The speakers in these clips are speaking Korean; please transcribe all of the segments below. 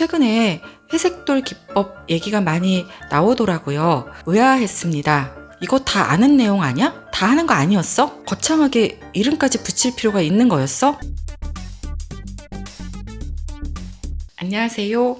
최근에 회색돌 기법 얘기가 많이 나오더라고요. 의아했습니다. 이거 다 아는 내용 아니야? 다 하는 거 아니었어? 거창하게 이름까지 붙일 필요가 있는 거였어? 안녕하세요.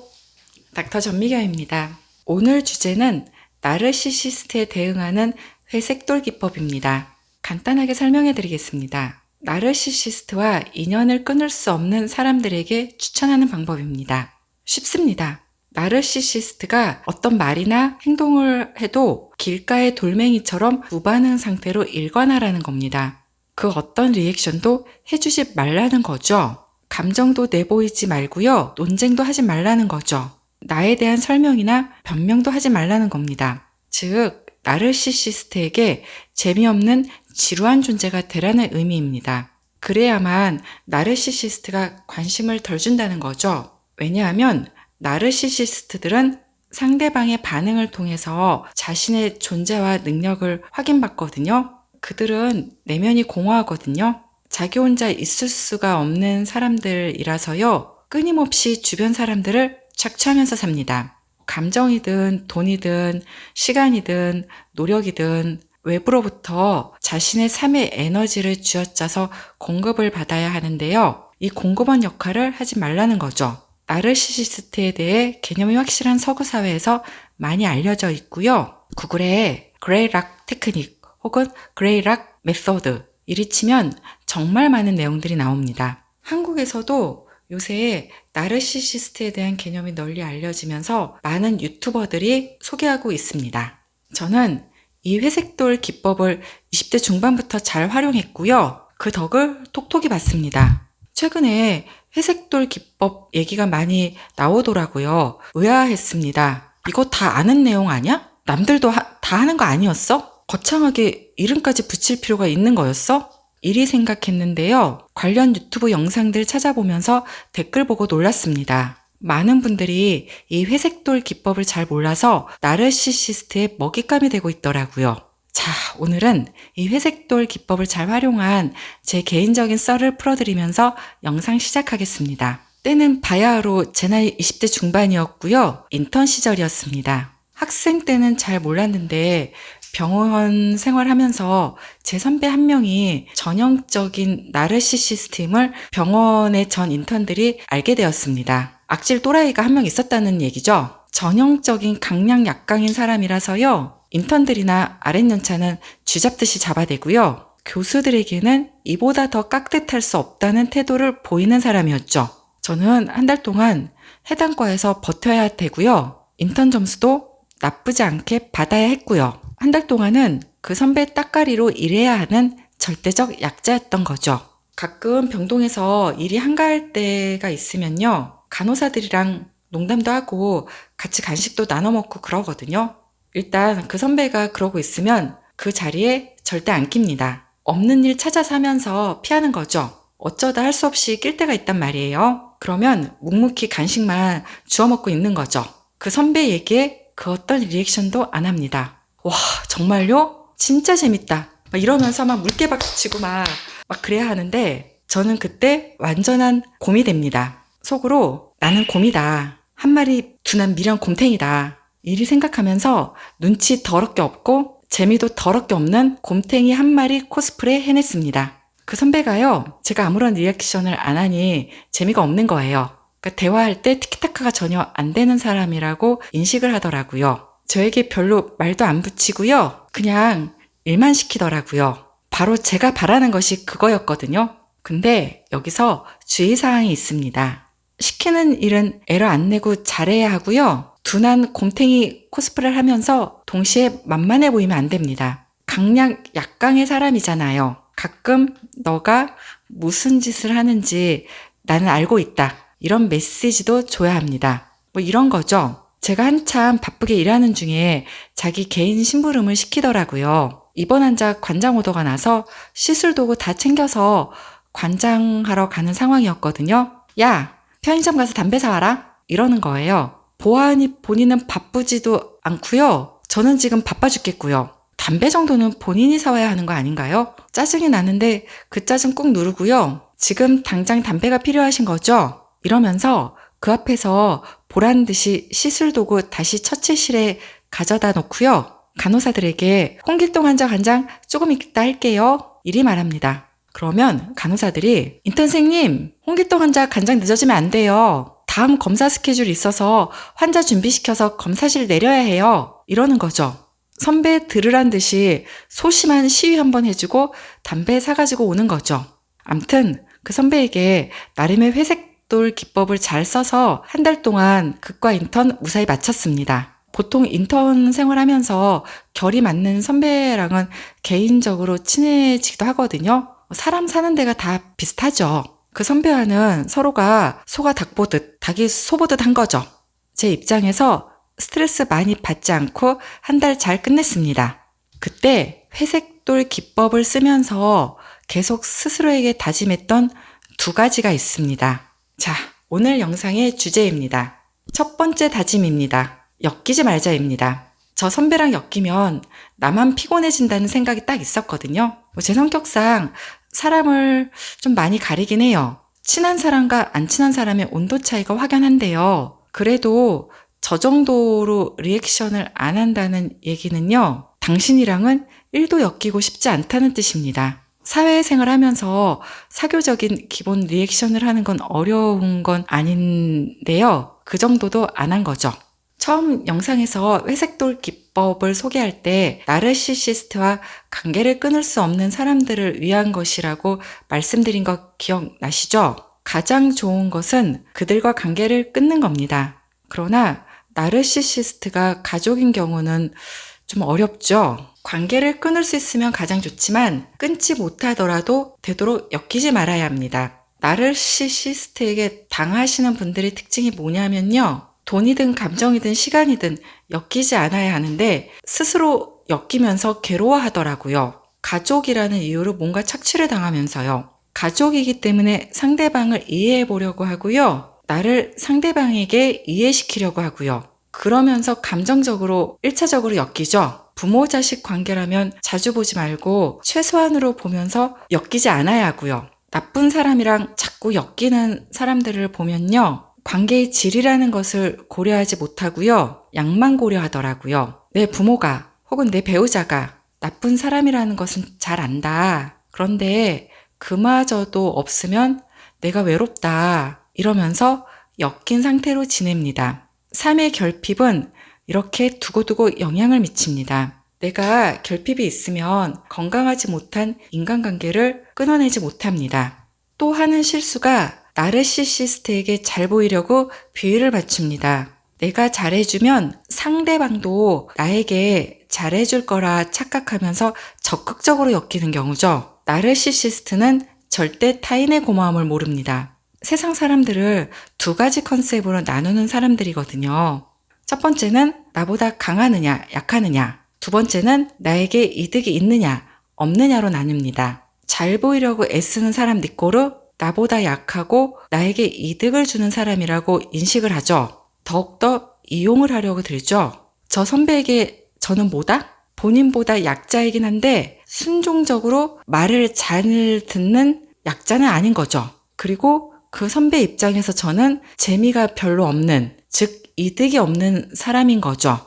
닥터 전미경입니다. 오늘 주제는 나르시시스트에 대응하는 회색돌 기법입니다. 간단하게 설명해 드리겠습니다. 나르시시스트와 인연을 끊을 수 없는 사람들에게 추천하는 방법입니다. 쉽습니다. 나르시시스트가 어떤 말이나 행동을 해도 길가의 돌멩이처럼 무반응 상태로 일관하라는 겁니다. 그 어떤 리액션도 해주지 말라는 거죠. 감정도 내보이지 말고요. 논쟁도 하지 말라는 거죠. 나에 대한 설명이나 변명도 하지 말라는 겁니다. 즉, 나르시시스트에게 재미없는 지루한 존재가 되라는 의미입니다. 그래야만 나르시시스트가 관심을 덜 준다는 거죠. 왜냐하면 나르시시스트들은 상대방의 반응을 통해서 자신의 존재와 능력을 확인받거든요. 그들은 내면이 공허하거든요. 자기 혼자 있을 수가 없는 사람들이라서요. 끊임없이 주변 사람들을 착취하면서 삽니다. 감정이든 돈이든 시간이든 노력이든 외부로부터 자신의 삶의 에너지를 쥐어짜서 공급을 받아야 하는데요. 이 공급원 역할을 하지 말라는 거죠. 나르시시스트에 대해 개념이 확실한 서구 사회에서 많이 알려져 있고요. 구글에 그레이락 테크닉 혹은 그레이락 메소드 이리 치면 정말 많은 내용들이 나옵니다. 한국에서도 요새 나르시시스트에 대한 개념이 널리 알려지면서 많은 유튜버들이 소개하고 있습니다. 저는 이 회색돌 기법을 20대 중반부터 잘 활용했고요. 그 덕을 톡톡히 봤습니다. 최근에 회색돌 기법 얘기가 많이 나오더라고요. 의아했습니다. 이거 다 아는 내용 아니야? 남들도 다 하는 거 아니었어? 거창하게 이름까지 붙일 필요가 있는 거였어? 이리 생각했는데요. 관련 유튜브 영상들 찾아보면서 댓글 보고 놀랐습니다. 많은 분들이 이 회색돌 기법을 잘 몰라서 나르시시스트의 먹잇감이 되고 있더라고요. 자, 오늘은 이 회색돌 기법을 잘 활용한 제 개인적인 썰을 풀어드리면서 영상 시작하겠습니다. 때는 바야흐로 제 나이 20대 중반이었고요. 인턴 시절이었습니다. 학생 때는 잘 몰랐는데 병원 생활하면서 제 선배 한 명이 전형적인 나르시시스트임을 병원의 전 인턴들이 알게 되었습니다. 악질 또라이가 한 명 있었다는 얘기죠. 전형적인 강약 약강인 사람이라서요. 인턴들이나 아랫연차는 쥐잡듯이 잡아대고요. 교수들에게는 이보다 더 깍듯할 수 없다는 태도를 보이는 사람이었죠. 저는 한 달 동안 해당 과에서 버텨야 되고요. 인턴 점수도 나쁘지 않게 받아야 했고요. 한 달 동안은 그 선배 따까리로 일해야 하는 절대적 약자였던 거죠. 가끔 병동에서 일이 한가할 때가 있으면요. 간호사들이랑 농담도 하고 같이 간식도 나눠 먹고 그러거든요. 일단 그 선배가 그러고 있으면 그 자리에 절대 안 낍니다. 없는 일 찾아서 하면서 피하는 거죠. 어쩌다 할 수 없이 낄 때가 있단 말이에요. 그러면 묵묵히 간식만 주워 먹고 있는 거죠. 그 선배 얘기에 그 어떤 리액션도 안 합니다. 와, 정말요? 진짜 재밌다. 막 이러면서 막 물개박수 치고 막 그래야 하는데 저는 그때 완전한 곰이 됩니다. 속으로 나는 곰이다. 한 마리 둔한 미련 곰탱이다. 이리 생각하면서 눈치 더럽게 없고 재미도 더럽게 없는 곰탱이 한 마리 코스프레 해냈습니다. 그 선배가요. 제가 아무런 리액션을 안 하니 재미가 없는 거예요. 그러니까 대화할 때 티키타카가 전혀 안 되는 사람이라고 인식을 하더라고요. 저에게 별로 말도 안 붙이고요. 그냥 일만 시키더라고요. 바로 제가 바라는 것이 그거였거든요. 근데 여기서 주의사항이 있습니다. 시키는 일은 애를 안 내고 잘해야 하고요. 둔한 곰탱이 코스프레를 하면서 동시에 만만해 보이면 안 됩니다. 강약 약강의 사람이잖아요. 가끔 너가 무슨 짓을 하는지 나는 알고 있다. 이런 메시지도 줘야 합니다. 뭐 이런 거죠. 제가 한참 바쁘게 일하는 중에 자기 개인 심부름을 시키더라고요. 입원 환자 관장 오더가 나서 시술 도구 다 챙겨서 관장하러 가는 상황이었거든요. 야, 편의점 가서 담배 사와라. 이러는 거예요. 보아하니 본인은 바쁘지도 않고요. 저는 지금 바빠 죽겠고요. 담배 정도는 본인이 사와야 하는 거 아닌가요? 짜증이 나는데 그 짜증 꾹 누르고요. 지금 당장 담배가 필요하신 거죠? 이러면서 그 앞에서 보란 듯이 시술도구 다시 처치실에 가져다 놓고요. 간호사들에게 홍길동 환자 간장 조금 이따 할게요. 이리 말합니다. 그러면 간호사들이 인턴 선생님, 홍길동 환자 간장 늦어지면 안 돼요. 다음 검사 스케줄이 있어서 환자 준비시켜서 검사실 내려야 해요. 이러는 거죠. 선배 들으란 듯이 소심한 시위 한번 해주고 담배 사가지고 오는 거죠. 암튼 그 선배에게 나름의 회색돌 기법을 잘 써서 한 달 동안 극과 인턴 무사히 마쳤습니다. 보통 인턴 생활하면서 결이 맞는 선배랑은 개인적으로 친해지기도 하거든요. 사람 사는 데가 다 비슷하죠. 그 선배와는 서로가 소가 닭 보듯, 닭이 소 보듯 한 거죠. 제 입장에서 스트레스 많이 받지 않고 한 달 잘 끝냈습니다. 그때 회색돌 기법을 쓰면서 계속 스스로에게 다짐했던 2가지가 있습니다. 자, 오늘 영상의 주제입니다. 첫 번째 다짐입니다. 엮이지 말자입니다. 저 선배랑 엮이면 나만 피곤해진다는 생각이 딱 있었거든요. 제 성격상 사람을 좀 많이 가리긴 해요. 친한 사람과 안 친한 사람의 온도 차이가 확연한데요. 그래도 저 정도로 리액션을 안 한다는 얘기는요. 당신이랑은 1도 엮이고 싶지 않다는 뜻입니다. 사회생활 하면서 사교적인 기본 리액션을 하는 건 어려운 건 아닌데요. 그 정도도 안 한 거죠. 처음 영상에서 회색돌 기법을 소개할 때 나르시시스트와 관계를 끊을 수 없는 사람들을 위한 것이라고 말씀드린 거 기억나시죠? 가장 좋은 것은 그들과 관계를 끊는 겁니다. 그러나 나르시시스트가 가족인 경우는 좀 어렵죠. 관계를 끊을 수 있으면 가장 좋지만 끊지 못하더라도 되도록 엮이지 말아야 합니다. 나르시시스트에게 당하시는 분들의 특징이 뭐냐면요. 돈이든 감정이든 시간이든 엮이지 않아야 하는데 스스로 엮이면서 괴로워하더라고요. 가족이라는 이유로 뭔가 착취를 당하면서요. 가족이기 때문에 상대방을 이해해 보려고 하고요. 나를 상대방에게 이해시키려고 하고요. 그러면서 감정적으로 1차적으로 엮이죠. 부모 자식 관계라면 자주 보지 말고 최소한으로 보면서 엮이지 않아야 하고요. 나쁜 사람이랑 자꾸 엮이는 사람들을 보면요. 관계의 질이라는 것을 고려하지 못하고요. 양만 고려하더라고요. 내 부모가 혹은 내 배우자가 나쁜 사람이라는 것은 잘 안다. 그런데 그마저도 없으면 내가 외롭다. 이러면서 엮인 상태로 지냅니다. 삶의 결핍은 이렇게 두고두고 영향을 미칩니다. 내가 결핍이 있으면 건강하지 못한 인간관계를 끊어내지 못합니다. 또 하는 실수가 나르시시스트에게 잘 보이려고 비위를 맞춥니다. 내가 잘해주면 상대방도 나에게 잘해줄 거라 착각하면서 적극적으로 엮이는 경우죠. 나르시시스트는 절대 타인의 고마움을 모릅니다. 세상 사람들을 2가지 컨셉으로 나누는 사람들이거든요. 첫 번째는 나보다 강하느냐, 약하느냐. 2번째는 나에게 이득이 있느냐, 없느냐로 나뉩니다. 잘 보이려고 애쓰는 사람 니꼬르 나보다 약하고 나에게 이득을 주는 사람이라고 인식을 하죠. 더욱더 이용을 하려고 들죠. 저 선배에게 저는 뭐다? 본인보다 약자이긴 한데 순종적으로 말을 잘 듣는 약자는 아닌 거죠. 그리고 그 선배 입장에서 저는 재미가 별로 없는, 즉 이득이 없는 사람인 거죠.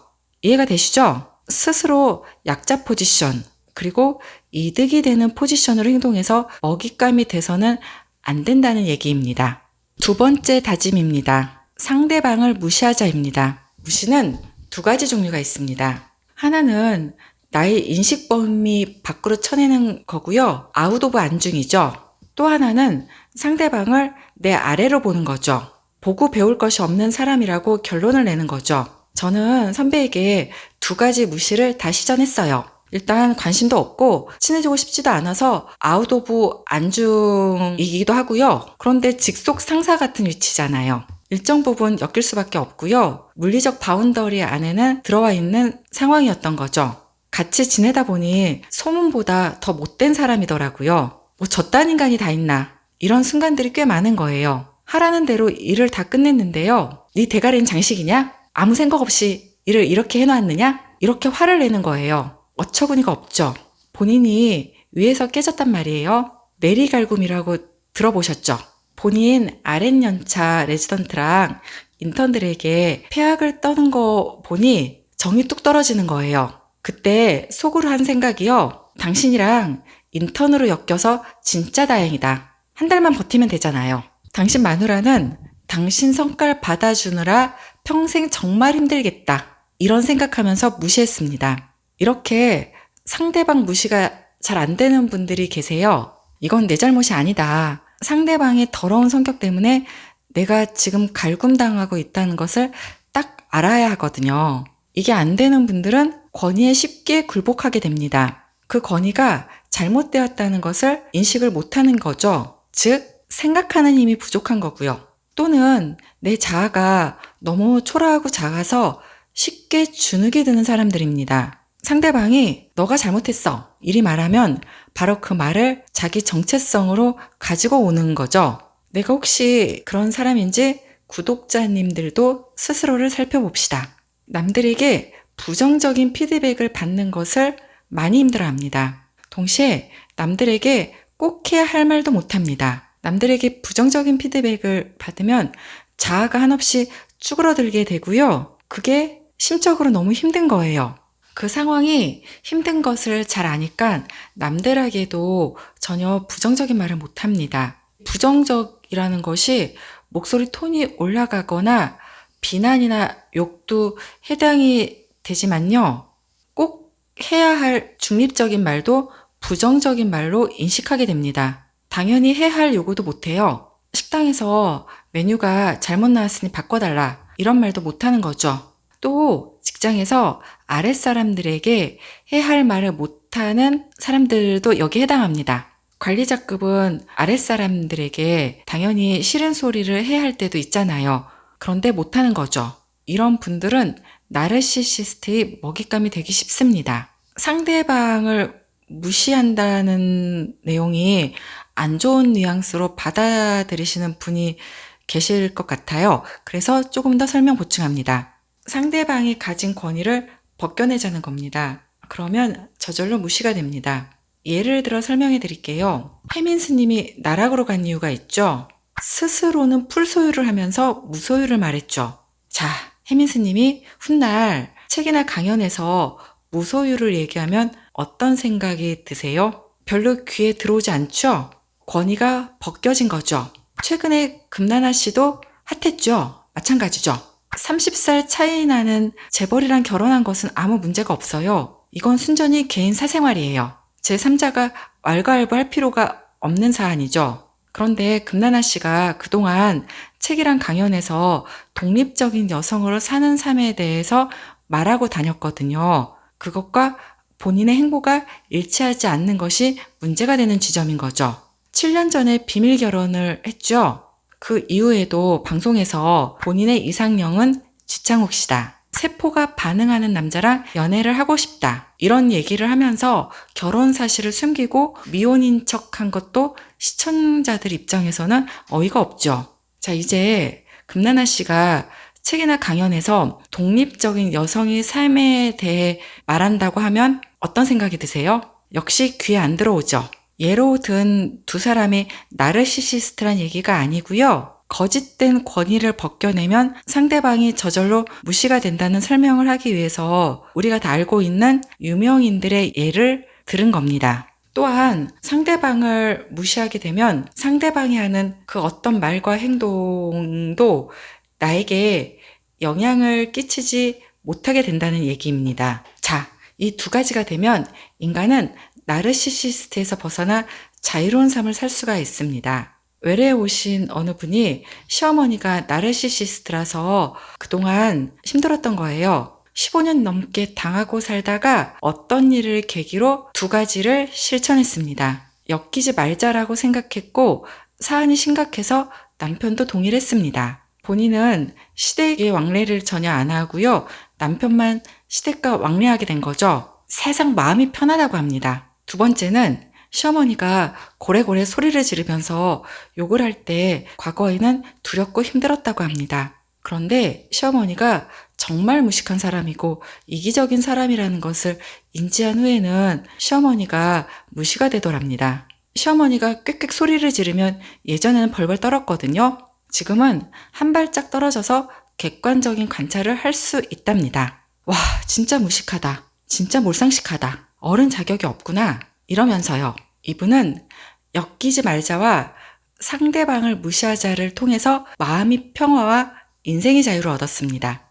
이해가 되시죠? 스스로 약자 포지션, 그리고 이득이 되는 포지션으로 행동해서 먹잇감이 돼서는 안 된다는 얘기입니다. 2번째 다짐입니다. 상대방을 무시하자입니다. 무시는 2가지 종류가 있습니다. 하나는 나의 인식 범위 밖으로 쳐내는 거고요. 아웃 오브 안중이죠. 또 하나는 상대방을 내 아래로 보는 거죠. 보고 배울 것이 없는 사람이라고 결론을 내는 거죠. 저는 선배에게 2가지 무시를 다 시전했어요. 일단 관심도 없고 친해지고 싶지도 않아서 아웃 오브 안중이기도 하고요. 그런데 직속 상사 같은 위치잖아요. 일정 부분 엮일 수밖에 없고요. 물리적 바운더리 안에는 들어와 있는 상황이었던 거죠. 같이 지내다 보니 소문보다 더 못된 사람이더라고요. 뭐 저딴 인간이 다 있나. 이런 순간들이 꽤 많은 거예요. 하라는 대로 일을 다 끝냈는데요. 네 대가리는 장식이냐? 아무 생각 없이 일을 이렇게 해놨느냐? 이렇게 화를 내는 거예요. 어처구니가 없죠. 본인이 위에서 깨졌단 말이에요. 내리갈굼이라고 들어보셨죠? 본인 아랫연차 레지던트랑 인턴들에게 폐악을 떠는 거 보니 정이 뚝 떨어지는 거예요. 그때 속으로 한 생각이요. 당신이랑 인턴으로 엮여서 진짜 다행이다. 한 달만 버티면 되잖아요. 당신 마누라는 당신 성깔 받아주느라 평생 정말 힘들겠다. 이런 생각하면서 무시했습니다. 이렇게 상대방 무시가 잘 안 되는 분들이 계세요. 이건 내 잘못이 아니다. 상대방의 더러운 성격 때문에 내가 지금 갈굼당하고 있다는 것을 딱 알아야 하거든요. 이게 안 되는 분들은 권위에 쉽게 굴복하게 됩니다. 그 권위가 잘못되었다는 것을 인식을 못하는 거죠. 즉, 생각하는 힘이 부족한 거고요. 또는 내 자아가 너무 초라하고 작아서 쉽게 주눅이 드는 사람들입니다. 상대방이 너가 잘못했어. 이리 말하면 바로 그 말을 자기 정체성으로 가지고 오는 거죠. 내가 혹시 그런 사람인지 구독자님들도 스스로를 살펴봅시다. 남들에게 부정적인 피드백을 받는 것을 많이 힘들어합니다. 동시에 남들에게 꼭 해야 할 말도 못합니다. 남들에게 부정적인 피드백을 받으면 자아가 한없이 쭈그러들게 되고요. 그게 심적으로 너무 힘든 거예요. 그 상황이 힘든 것을 잘 아니까 남들에게도 전혀 부정적인 말을 못합니다. 부정적이라는 것이 목소리 톤이 올라가거나 비난이나 욕도 해당이 되지만요. 꼭 해야 할 중립적인 말도 부정적인 말로 인식하게 됩니다. 당연히 해야 할 요구도 못해요. 식당에서 메뉴가 잘못 나왔으니 바꿔달라 이런 말도 못하는 거죠. 또 직장에서 아랫사람들에게 해야 할 말을 못하는 사람들도 여기에 해당합니다. 관리자급은 아랫사람들에게 당연히 싫은 소리를 해야 할 때도 있잖아요. 그런데 못하는 거죠. 이런 분들은 나르시시스트의 먹잇감이 되기 쉽습니다. 상대방을 무시한다는 내용이 안 좋은 뉘앙스로 받아들이시는 분이 계실 것 같아요. 그래서 조금 더 설명 보충합니다. 상대방이 가진 권위를 벗겨내자는 겁니다. 그러면 저절로 무시가 됩니다. 예를 들어 설명해 드릴게요. 혜민 스님이 나락으로 간 이유가 있죠. 스스로는 풀소유를 하면서 무소유를 말했죠. 자, 혜민 스님이 훗날 책이나 강연에서 무소유를 얘기하면 어떤 생각이 드세요? 별로 귀에 들어오지 않죠? 권위가 벗겨진 거죠. 최근에 금나나 씨도 핫했죠? 마찬가지죠. 30살 차이 나는 재벌이랑 결혼한 것은 아무 문제가 없어요. 이건 순전히 개인 사생활이에요. 제3자가 왈가왈부할 필요가 없는 사안이죠. 그런데 금나나 씨가 그동안 책이랑 강연에서 독립적인 여성으로 사는 삶에 대해서 말하고 다녔거든요. 그것과 본인의 행보가 일치하지 않는 것이 문제가 되는 지점인 거죠. 7년 전에 비밀 결혼을 했죠. 그 이후에도 방송에서 본인의 이상형은 지창욱 씨다. 세포가 반응하는 남자랑 연애를 하고 싶다. 이런 얘기를 하면서 결혼 사실을 숨기고 미혼인 척한 것도 시청자들 입장에서는 어이가 없죠. 자, 이제 금나나 씨가 책이나 강연에서 독립적인 여성의 삶에 대해 말한다고 하면 어떤 생각이 드세요? 역시 귀에 안 들어오죠. 예로 든 두 사람이 나르시시스트란 얘기가 아니고요. 거짓된 권위를 벗겨내면 상대방이 저절로 무시가 된다는 설명을 하기 위해서 우리가 다 알고 있는 유명인들의 예를 들은 겁니다. 또한 상대방을 무시하게 되면 상대방이 하는 그 어떤 말과 행동도 나에게 영향을 끼치지 못하게 된다는 얘기입니다. 자, 이 두 가지가 되면 인간은 나르시시스트에서 벗어나 자유로운 삶을 살 수가 있습니다. 외래에 오신 어느 분이 시어머니가 나르시시스트라서 그동안 힘들었던 거예요. 15년 넘게 당하고 살다가 어떤 일을 계기로 두 가지를 실천했습니다. 엮이지 말자라고 생각했고 사안이 심각해서 남편도 동의를 했습니다. 본인은 시댁의 왕래를 전혀 안 하고요. 남편만 시댁과 왕래하게 된 거죠. 세상 마음이 편하다고 합니다. 두 번째는 시어머니가 고래고래 소리를 지르면서 욕을 할 때 과거에는 두렵고 힘들었다고 합니다. 그런데 시어머니가 정말 무식한 사람이고 이기적인 사람이라는 것을 인지한 후에는 시어머니가 무시가 되더랍니다. 시어머니가 꽥꽥 소리를 지르면 예전에는 벌벌 떨었거든요. 지금은 한 발짝 떨어져서 객관적인 관찰을 할 수 있답니다. 와, 진짜 무식하다. 진짜 몰상식하다. 어른 자격이 없구나. 이러면서요. 이분은 엮이지 말자와 상대방을 무시하자를 통해서 마음의 평화와 인생의 자유를 얻었습니다.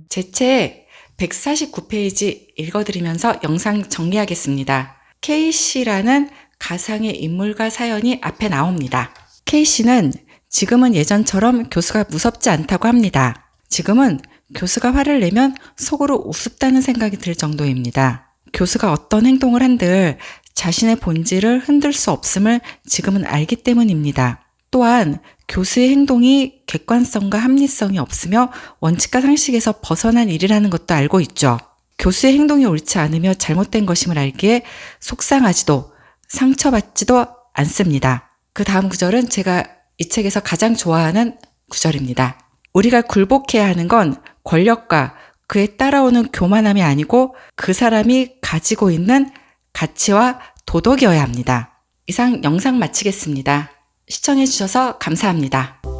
제 책 149페이지 읽어드리면서 영상 정리하겠습니다. K씨라는 가상의 인물과 사연이 앞에 나옵니다. K씨는 지금은 예전처럼 교수가 무섭지 않다고 합니다. 지금은 교수가 화를 내면 속으로 우습다는 생각이 들 정도입니다. 교수가 어떤 행동을 한들 자신의 본질을 흔들 수 없음을 지금은 알기 때문입니다. 또한 교수의 행동이 객관성과 합리성이 없으며 원칙과 상식에서 벗어난 일이라는 것도 알고 있죠. 교수의 행동이 옳지 않으며 잘못된 것임을 알기에 속상하지도 상처받지도 않습니다. 그 다음 구절은 제가 이 책에서 가장 좋아하는 구절입니다. 우리가 굴복해야 하는 건 권력과 그에 따라오는 교만함이 아니고 그 사람이 가지고 있는 가치와 도덕이어야 합니다. 이상 영상 마치겠습니다. 시청해주셔서 감사합니다.